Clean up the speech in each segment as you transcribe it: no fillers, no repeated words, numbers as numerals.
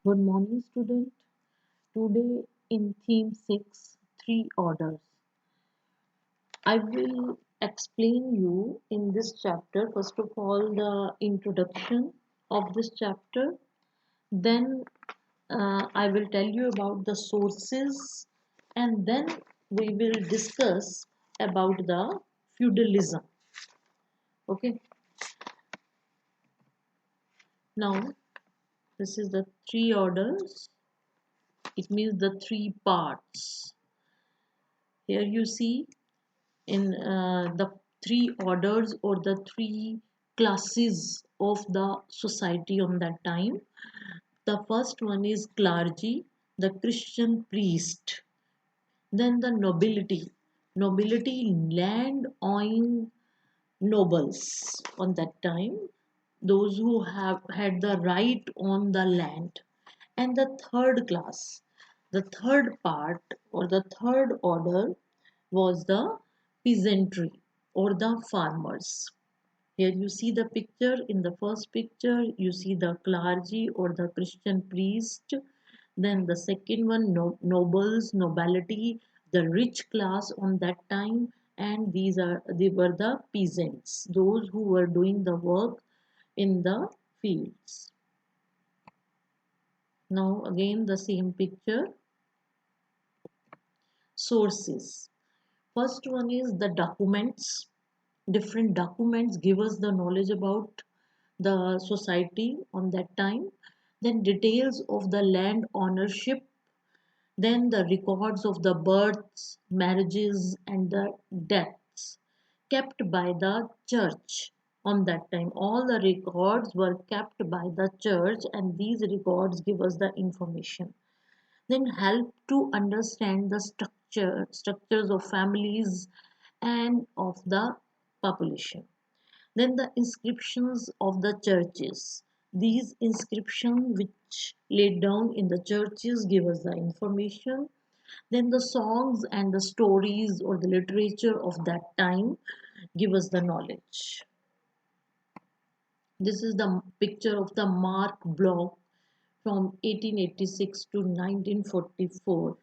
Good morning, student. Today in theme 6, three orders. I will explain you in this chapter, first of all, the introduction of this chapter. Then I will tell you about the sources, and then we will discuss about the feudalism. Okay, now this is the three orders. It means the three parts. Here you see in the three orders or the three classes of the society on that time. The first one is clergy, the Christian priest, then the nobility land owning nobles on that time, those who have had the right on the land, and the third class, the third part or the third order was the peasantry or the farmers. Here you see the picture. In the first picture, you see the clergy or the Christian priest. Then the second one, nobles, nobility, the rich class on that time, and they were the peasants, those who were doing the work in the fields. Now again the same picture. Sources. First one is the documents. Different documents give us the knowledge about the society on that time. Then details of the land ownership. Then the records of the births, marriages, and the deaths kept by the church on that time. All the records were kept by the church, and these records give us the information. Then help to understand the structures of families and of the population. Then the inscriptions of the churches. These inscriptions which laid down in the churches give us the information. Then the songs and the stories or the literature of that time give us the knowledge. This is the picture of the Mark Bloch from 1886 to 1944.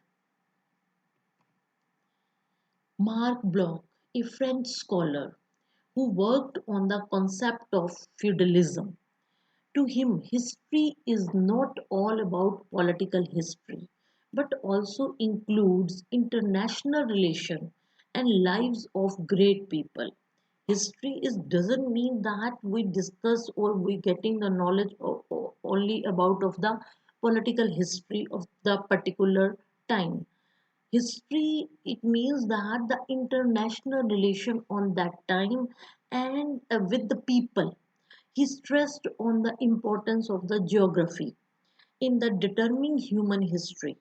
Mark Bloch, a French scholar who worked on the concept of feudalism. To him, history is not all about political history, but also includes international relations and lives of great people. History is doesn't mean that we discuss or we getting the knowledge only about of the political history of the particular time. History, it means that the international relation on that time and with the people. He stressed on the importance of the geography in the determining human history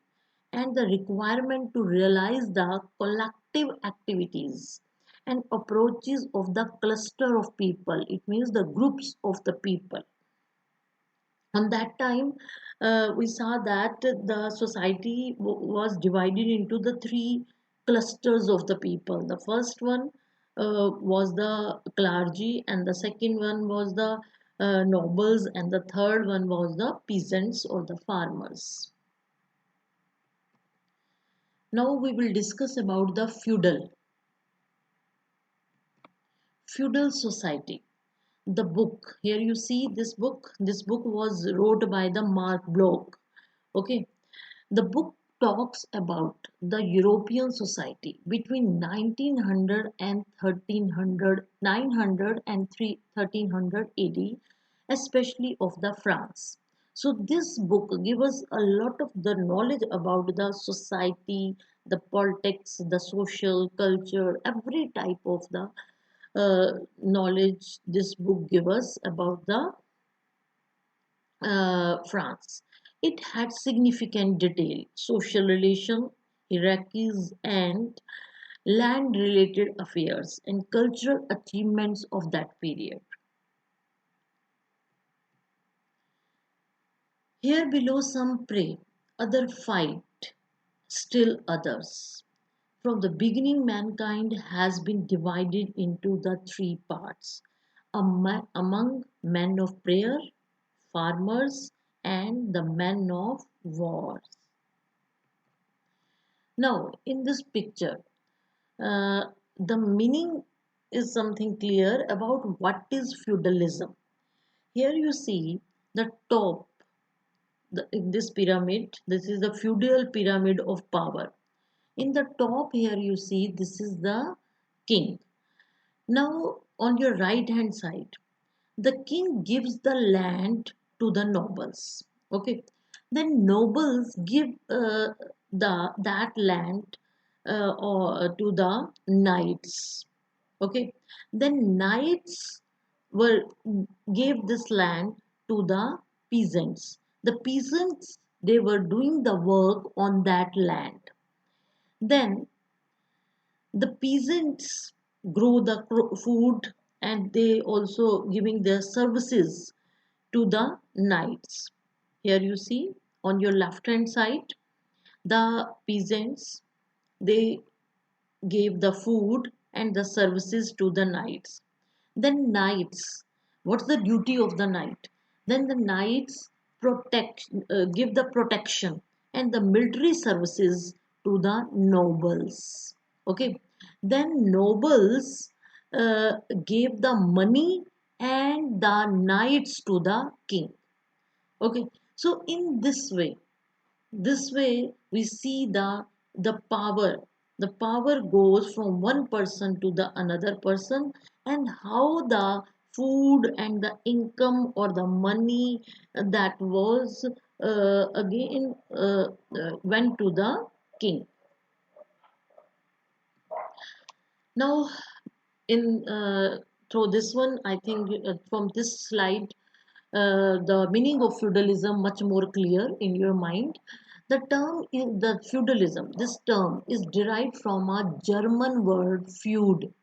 and the requirement to realize the collective activities and approaches of the cluster of people. It means the groups of the people. On that time, we saw that the society was divided into the three clusters of the people. The first one was the clergy, and the second one was the nobles, and the third one was the peasants or the farmers. Now we will discuss about the feudal society. The book, here you see this book was wrote by the Mark Bloch. Okay, the book talks about the European society between 1900 and 1300, 900 and 1300 AD, especially of the France. So this book gives us a lot of the knowledge about the society, the politics, the social culture, every type of the knowledge this book gives us about the France. It had significant detail, social relation, hierarchies, and land-related affairs and cultural achievements of that period. Here below some pray, other fight, still others. From the beginning, mankind has been divided into the three parts among men of prayer, farmers, and the men of wars. Now, in this picture, uh, the meaning is something clear about what is feudalism. Here you see the top, in this pyramid, this is the feudal pyramid of power. In the top here you see this is the king. Now on your right hand side, the king gives the land to the nobles. Okay, then nobles give the that land or to the knights. Okay, then knights were gave this land to the peasants. The peasants, they were doing the work on that land. Then the peasants grow the food, and they also giving their services to the knights. Here you see on your left hand side, the peasants, they gave the food and the services to the knights. Then knights, what's the duty of the knight? Then the knights give the protection and the military services to the nobles. Okay, then nobles gave the money and the knights to the king. Okay, so in this way we see the power goes from one person to the another person, and how the food and the income or the money that was again went to the king. Now in through this one, I think from this slide, the meaning of feudalism much more clear in your mind. The term is the feudalism. This term is derived from a German word feud,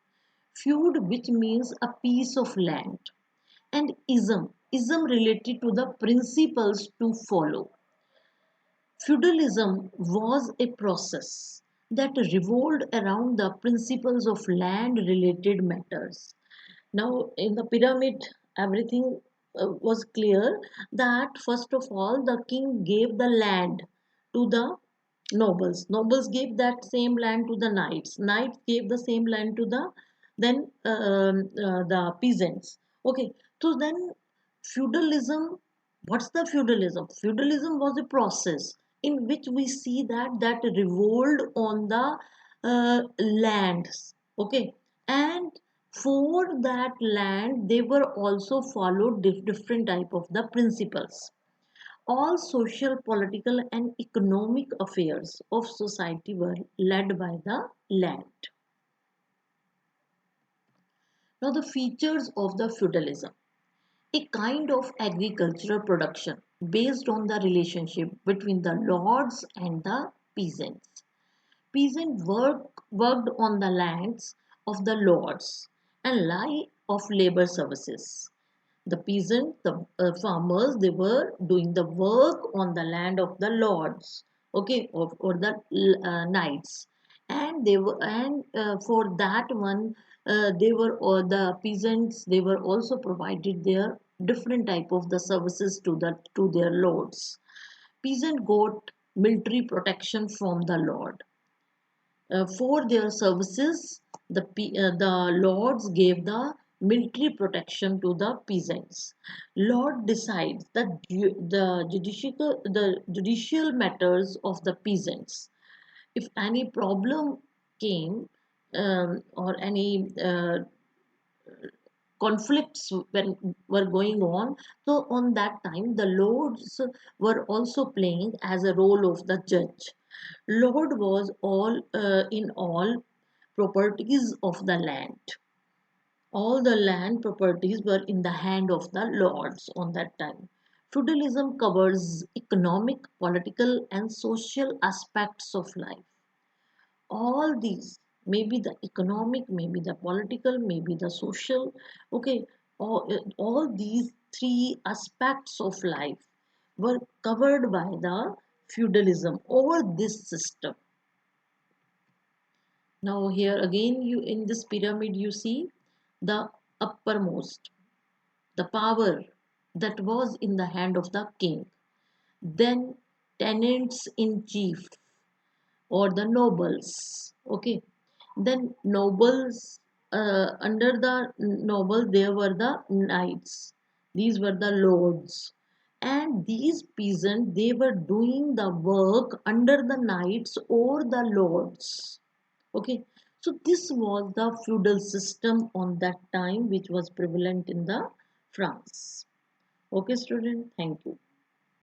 which means a piece of land, and ism related to the principles to follow. Feudalism was a process that revolved around the principles of land related matters. Now, in the pyramid, everything was clear that first of all, the king gave the land to the nobles. Nobles gave that same land to the knights. Knights gave the same land to the peasants. Okay, so then feudalism. What's the feudalism? Feudalism was a process in which we see that revolved on the lands. Okay, and for that land they were also followed different type of the principles. All social, political and economic affairs of society were led by the land. Now the features of the feudalism: a kind of agricultural production based on the relationship between the lords and the peasants. Peasants worked on the lands of the lords and lie of labor services. The peasants, the farmers, they were doing the work on the land of the lords, okay, or the knights, and they were, and for that one, they were, or the peasants, they were also provided their different type of the services to their lords. Peasant got military protection from the lord. For their services, the lords gave the military protection to the peasants. Lord decides the judicial matters of the peasants. If any problem came, or any conflicts were going on, so on that time the lords were also playing as a role of the judge. Lord was all in all properties of the land. All the land properties were in the hand of the lords on that time. Feudalism covers economic, political and social aspects of life. All these, maybe the economic, maybe the political, maybe the social, okay, all these three aspects of life were covered by the feudalism or this system. Now here again, you in this pyramid you see the uppermost, the power that was in the hand of the king. then tenants in chief or the nobles. Okay, then nobles, under the noble there were the knights, these were the lords, and these peasants they were doing the work under the knights or the lords. Okay, so this was the feudal system on that time which was prevalent in the France. Okay, student, thank you.